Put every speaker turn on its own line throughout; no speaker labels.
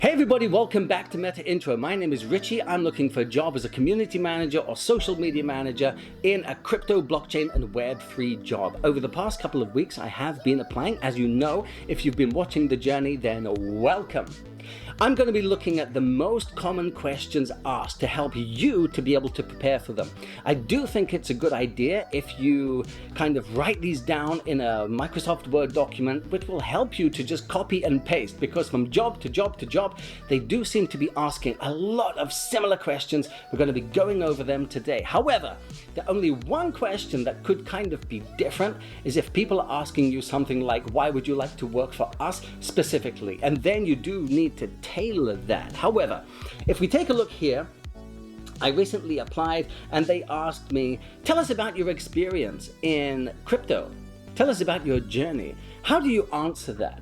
Hey everybody, welcome back to Metaintro. My name is Richie. I'm looking for a job as a community manager or social media manager in a crypto, blockchain and Web3 job. Over the past couple of weeks, I have been applying. As you know, if you've been watching the journey, then welcome. I'm going to be looking at the most common questions asked to help you to be able to prepare for them. I do think it's a good idea if you kind of write these down in a Microsoft Word document, which will help you to just copy and paste, because from job to job to job, they do seem to be asking a lot of similar questions. We're going to be going over them today. However, the only one question that could kind of be different is if people are asking you something like, why would you like to work for us specifically? And then you do need to tailor that. However, if we take a look here, I recently applied and they asked me, tell us about your experience in crypto. Tell us about your journey. How do you answer that?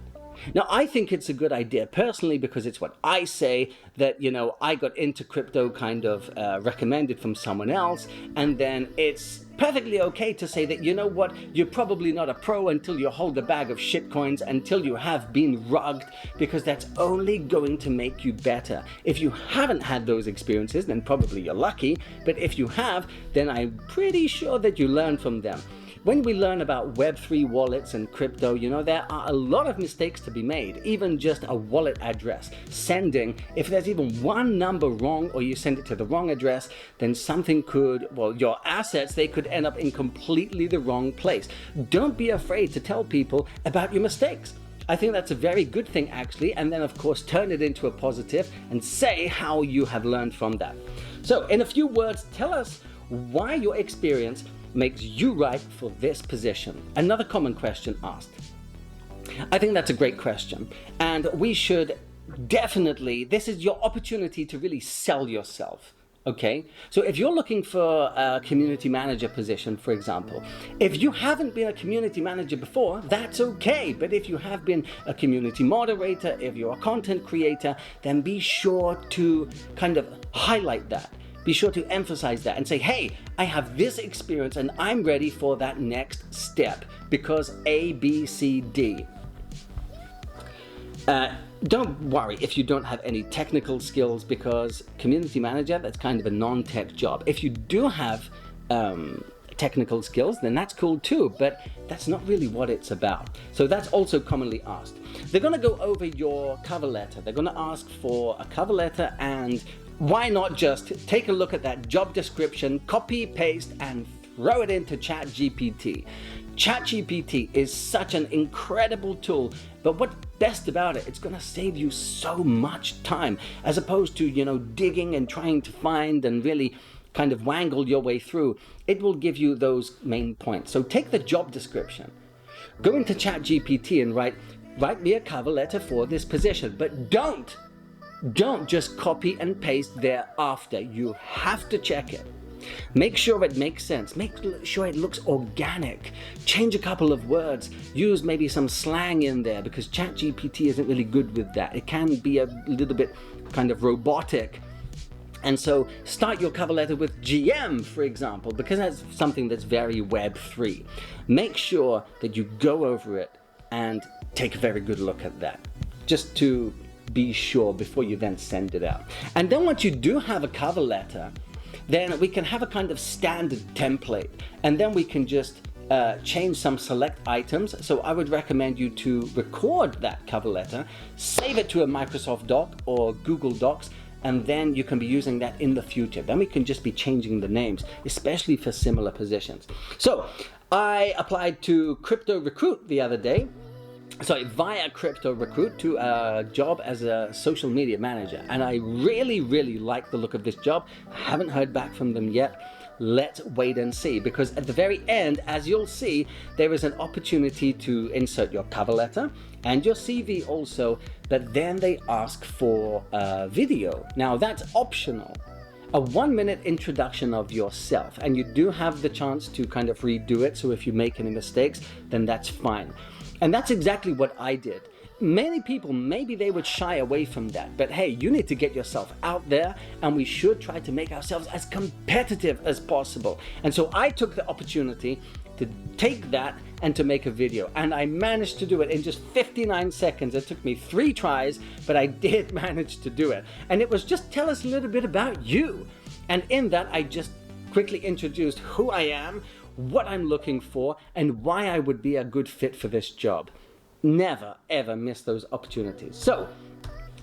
Now, I think it's a good idea personally because it's what I say that, I got into crypto kind of recommended from someone else, and then it's perfectly okay to say that, you're probably not a pro until you hold a bag of shitcoins, until you have been rugged, because that's only going to make you better. If you haven't had those experiences, then probably you're lucky, but if you have, then I'm pretty sure that you learn from them. When we learn about Web3 wallets and crypto, there are a lot of mistakes to be made. Even just a wallet address. Sending, if there's even one number wrong or you send it to the wrong address, then something your assets, they could end up in completely the wrong place. Don't be afraid to tell people about your mistakes. I think that's a very good thing actually, and then of course turn it into a positive and say how you have learned from that. So in a few words, tell us why your experience makes you right for this position. Another common question asked. I think that's a great question, and we should definitely, this is your opportunity to really sell yourself. Okay, so if you're looking for a community manager position, for example, if you haven't been a community manager before, that's okay. But if you have been a community moderator, if you're a content creator, then be sure to kind of highlight that. Be sure to emphasize that and say, hey, I have this experience and I'm ready for that next step because A, B, C, D. Don't worry if you don't have any technical skills, because community manager, that's kind of a non-tech job. If you do have technical skills, then that's cool too, but that's not really what it's about. So that's also commonly asked. They're going to go over your cover letter. They're going to ask for a cover letter, and why not just take a look at that job description, copy, paste, and throw it into Chat GPT. Chat GPT is such an incredible tool, but what's best about it, it's gonna save you so much time, as opposed to, digging and trying to find and really kind of wangle your way through. It will give you those main points. So take the job description, go into Chat GPT and write me a cover letter for this position, but don't just copy and paste thereafter. You have to check it. Make sure it makes sense. Make sure it looks organic. Change a couple of words. Use maybe some slang in there, because ChatGPT isn't really good with that. It can be a little bit kind of robotic. And so start your cover letter with GM, for example, because that's something that's very Web3. Make sure that you go over it and take a very good look at that, just to be sure before you then send it out. And then once you do have a cover letter, then we can have a kind of standard template, and then we can just change some select items. So I would recommend you to record that cover letter, save it to a Microsoft Doc or Google Docs, and then you can be using that in the future. Then we can just be changing the names, especially for similar positions. So I applied to Crypto Recruit the other day. Sorry, via Crypto Recruit to a job as a social media manager. And I really, really like the look of this job. I haven't heard back from them yet. Let's wait and see, because at the very end, as you'll see, there is an opportunity to insert your cover letter and your CV also, but then they ask for a video. Now that's optional. A 1-minute introduction of yourself, and you do have the chance to kind of redo it. So if you make any mistakes, then that's fine. And that's exactly what I did. Many people, maybe they would shy away from that, but hey, you need to get yourself out there, and we should try to make ourselves as competitive as possible. And so I took the opportunity to take that and to make a video. And I managed to do it in just 59 seconds. It took me 3 tries, but I did manage to do it. And it was just tell us a little bit about you. And in that, I just quickly introduced who I am, what I'm looking for, and why I would be a good fit for this job. Never, ever miss those opportunities. So,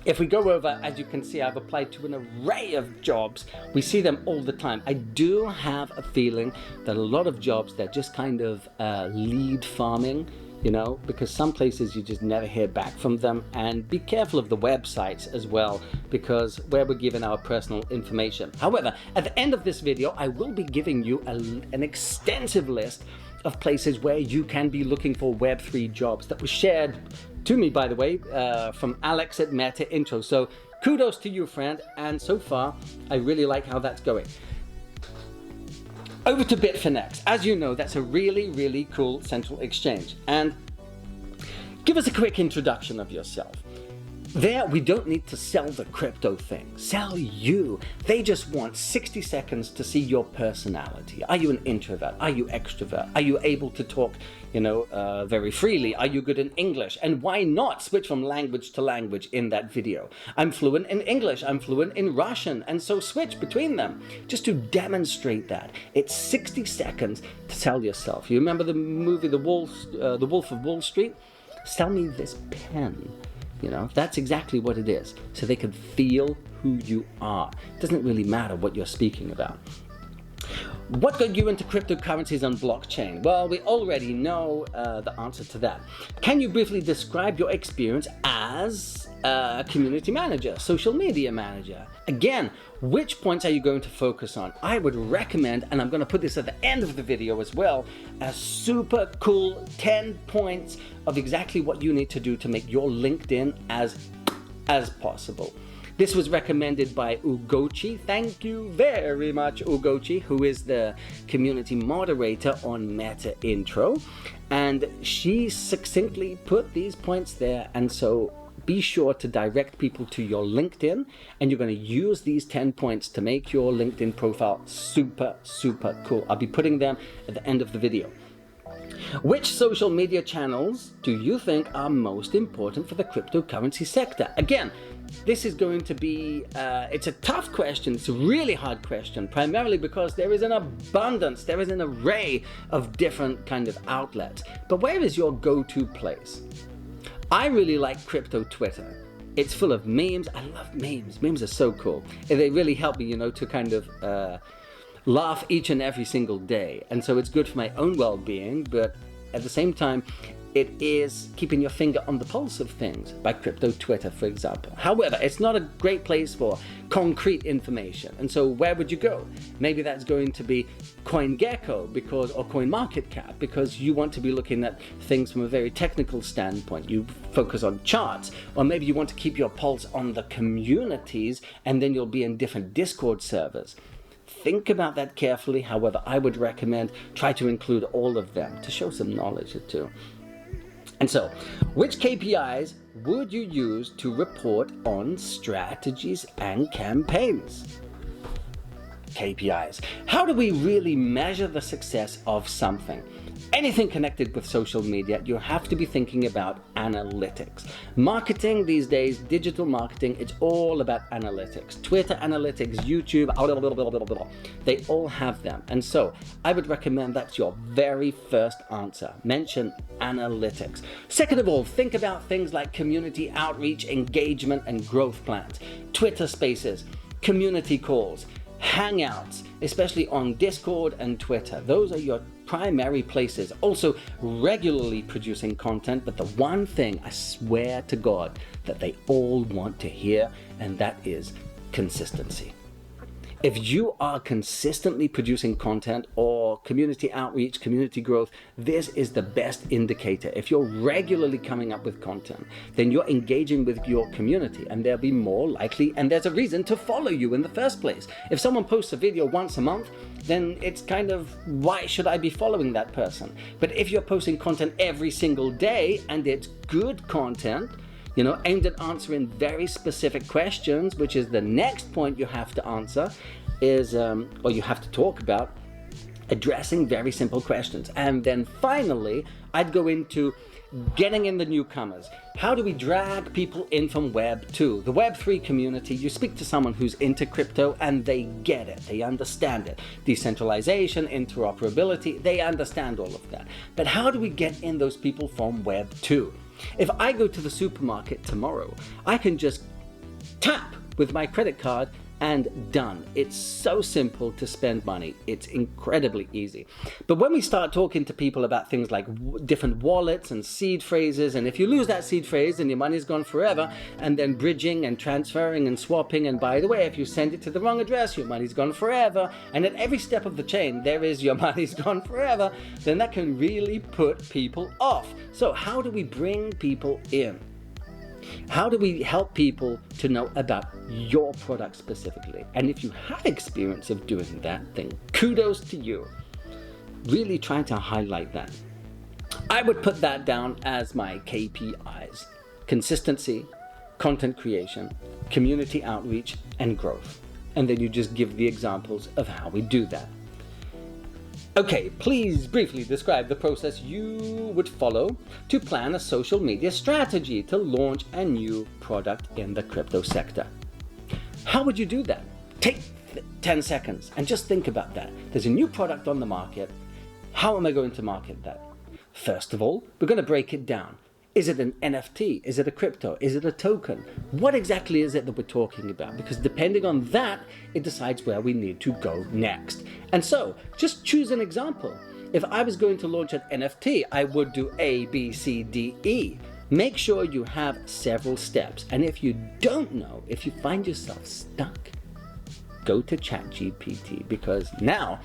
if we go over, as you can see, I've applied to an array of jobs. We see them all the time. I do have a feeling that a lot of jobs, they're just kind of lead farming, you know, because some places you just never hear back from them. And be careful of the websites as well, because where we're given our personal information. However, at the end of this video, I will be giving you an extensive list of places where you can be looking for Web3 jobs that was shared to me, by the way, from Alex at Metaintro. So kudos to you, friend. And so far, I really like how that's going. Over to Bitfinex. As you know, that's a really, really cool central exchange. And give us a quick introduction of yourself. There, we don't need to sell the crypto thing. Sell you. They just want 60 seconds to see your personality. Are you an introvert? Are you extrovert? Are you able to talk, very freely? Are you good in English? And why not switch from language to language in that video? I'm fluent in English. I'm fluent in Russian. And so switch between them just to demonstrate that. It's 60 seconds to sell yourself. You remember the movie The Wolf of Wall Street? Sell me this pen. You know, that's exactly what it is. So they can feel who you are. It doesn't really matter what you're speaking about. What got you into cryptocurrencies and blockchain? Well, we already know the answer to that. Can you briefly describe your experience as a community manager, social media manager? Again, which points are you going to focus on? I would recommend, and I'm going to put this at the end of the video as well, a super cool 10 points of exactly what you need to do to make your LinkedIn as possible. This was recommended by Ugochi. Thank you very much, Ugochi, who is the community moderator on Metaintro. And she succinctly put these points there. And so be sure to direct people to your LinkedIn. And you're going to use these 10 points to make your LinkedIn profile super, super cool. I'll be putting them at the end of the video. Which social media channels do you think are most important for the cryptocurrency sector? Again, this is going to be, it's a tough question. It's a really hard question, primarily because there is an abundance, there is an array of different kind of outlets. But where is your go-to place? I really like crypto Twitter. It's full of memes. I love memes. Memes are so cool. They really help me, to kind of laugh each and every single day. And so it's good for my own well-being, but at the same time, it is keeping your finger on the pulse of things by crypto Twitter, for example. However, it's not a great place for concrete information. And so where would you go? Maybe that's going to be CoinGecko or CoinMarketCap, because you want to be looking at things from a very technical standpoint. You focus on charts, or maybe you want to keep your pulse on the communities, and then you'll be in different Discord servers. Think about that carefully. However, I would recommend try to include all of them to show some knowledge too. And so, which KPIs would you use to report on strategies and campaigns? KPIs. How do we really measure the success of something? Anything connected with social media, you have to be thinking about analytics. Marketing these days, digital marketing, it's all about analytics. Twitter analytics, YouTube, they all have them. And so I would recommend that's your very first answer. Mention analytics. Second of all, think about things like community outreach, engagement, and growth plans. Twitter spaces, community calls, hangouts, especially on Discord and Twitter. Those are your primary places. Also, regularly producing content, but the one thing I swear to God that they all want to hear, and that is consistency. If you are consistently producing content or community outreach, community growth, this is the best indicator. If you're regularly coming up with content, then you're engaging with your community, and they'll be more likely, and there's a reason to follow you in the first place. If someone posts a video once a month, then it's kind of, why should I be following that person? But if you're posting content every single day and it's good content, aimed at answering very specific questions, which is the next point you have to answer, or you have to talk about, addressing very simple questions. And then finally, I'd go into getting in the newcomers. How do we drag people in from Web 2? The Web 3 community, you speak to someone who's into crypto and they get it, they understand it. Decentralization, interoperability, they understand all of that. But how do we get in those people from Web 2? If I go to the supermarket tomorrow, I can just tap with my credit card and done. It's so simple to spend money. It's incredibly easy. But when we start talking to people about things like different wallets and seed phrases, and if you lose that seed phrase, then your money's gone forever, and then bridging and transferring and swapping, and by the way, if you send it to the wrong address, your money's gone forever, and at every step of the chain, there is your money's gone forever, then that can really put people off. So how do we bring people in? How do we help people to know about your product specifically? And if you have experience of doing that, then kudos to you. Really trying to highlight that. I would put that down as my KPIs: consistency, content creation, community outreach, and growth. And then you just give the examples of how we do that. Okay, please briefly describe the process you would follow to plan a social media strategy to launch a new product in the crypto sector. How would you do that? Take 10 seconds and just think about that. There's a new product on the market. How am I going to market that? First of all, we're going to break it down. Is it an NFT? Is it a crypto? Is it a token? What exactly is it that we're talking about? Because depending on that, it decides where we need to go next. And so, just choose an example. If I was going to launch an NFT, I would do A, B, C, D, E. Make sure you have several steps. And if you don't know, if you find yourself stuck, go to Chat GPT, because now,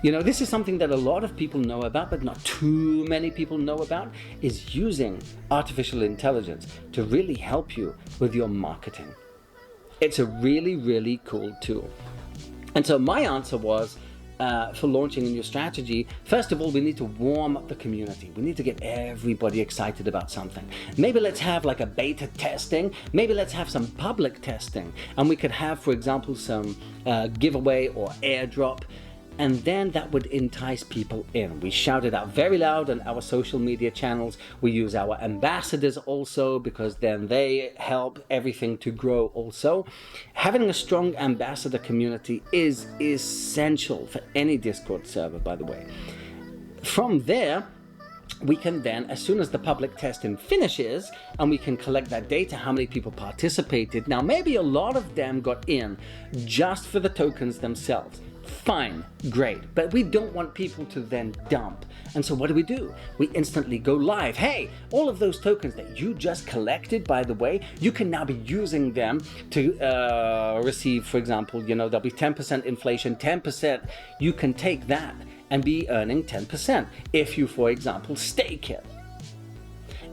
this is something that a lot of people know about, but not too many people know about, is using artificial intelligence to really help you with your marketing. It's a really, really cool tool. And so my answer was, for launching a new strategy, first of all, we need to warm up the community. We need to get everybody excited about something. Maybe let's have like a beta testing. Maybe let's have some public testing. And we could have, for example, some giveaway or airdrop. And then that would entice people in. We shout it out very loud on our social media channels. We use our ambassadors also, because then they help everything to grow also. Having a strong ambassador community is essential for any Discord server, by the way. From there, we can then, as soon as the public testing finishes, and we can collect that data, how many people participated. Now, maybe a lot of them got in just for the tokens themselves. Fine, great, but we don't want people to then dump. And so what do? We instantly go live. Hey, all of those tokens that you just collected, by the way, you can now be using them to receive, for example, there'll be 10% inflation, 10%. You can take that and be earning 10% if you, for example, stake it.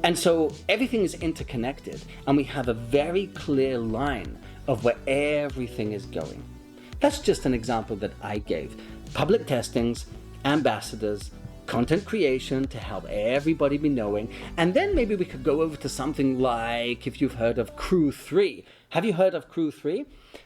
And so everything is interconnected, and we have a very clear line of where everything is going. That's just an example that I gave. Public testings, ambassadors, content creation to help everybody be knowing. And then maybe we could go over to something like, if you've heard of Crew 3. Have you heard of Crew 3?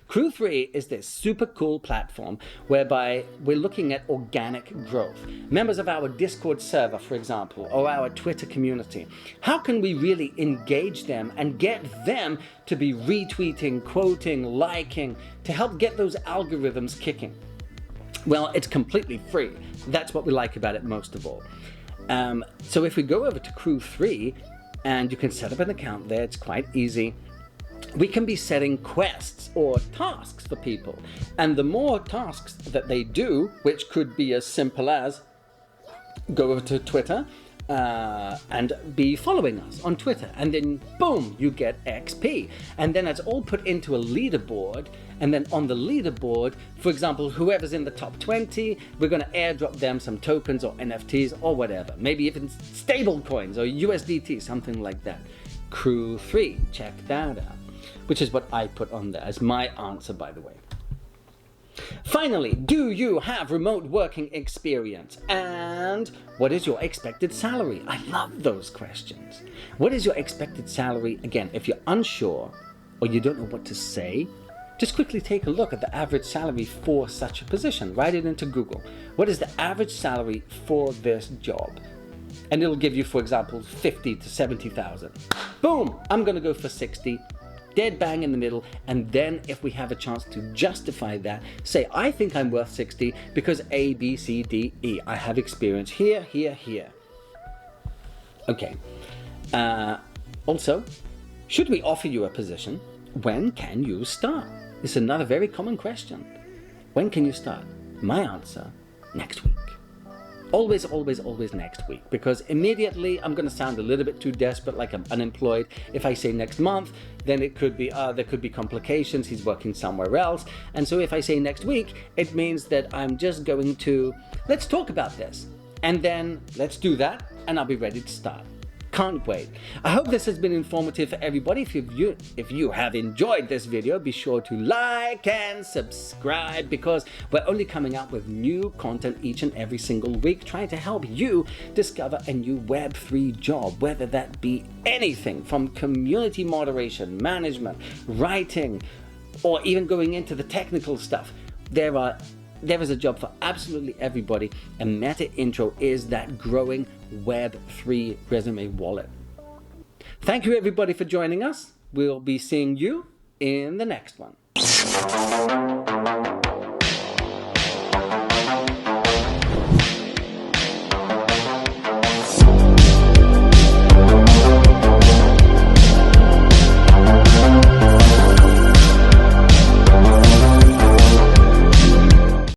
Crew 3 is this super cool platform whereby we're looking at organic growth. Members of our Discord server, for example, or our Twitter community. How can we really engage them and get them to be retweeting, quoting, liking, to help get those algorithms kicking? Well, it's completely free. That's what we like about it most of all. So if we go over to Crew 3, and you can set up an account there, it's quite easy. We can be setting quests or tasks for people. And the more tasks that they do, which could be as simple as go over to Twitter and be following us on Twitter. And then boom, you get XP. And then it's all put into a leaderboard. And then on the leaderboard, for example, whoever's in the top 20, we're going to airdrop them some tokens or NFTs or whatever. Maybe even stable coins or USDT, something like that. Crew 3, check that out. Which is what I put on there as my answer, by the way. Finally, do you have remote working experience? And what is your expected salary? I love those questions. What is your expected salary? Again, if you're unsure or you don't know what to say, Just quickly take a look at the average salary for such a position. Write it into Google. What is the average salary for this job? And it'll give you, for example, 50 to 70,000. Boom, I'm gonna go for 60, dead bang in the middle. And then if we have a chance to justify that, say, I think I'm worth 60 because A, B, C, D, E. I have experience here, here, here. Okay. Also, should we offer you a position? When can you start? It's another very common question. When can you start? My answer, next week. Always, always, always next week, because immediately I'm going to sound a little bit too desperate, like I'm unemployed. If I say next month, then it could be, there could be complications. He's working somewhere else. And so if I say next week, it means that I'm just going to, let's talk about this. And then let's do that, and I'll be ready to start. Can't wait. I hope this has been informative for everybody. If you have enjoyed this video, be sure to like and subscribe, because we're only coming out with new content each and every single week, trying to help you discover a new Web3 job, whether that be anything from community moderation, management, writing, or even going into the technical stuff. There is a job for absolutely everybody, and Metaintro is that growing Web3 resume wallet. Thank you everybody for joining us. We'll be seeing you in the next one.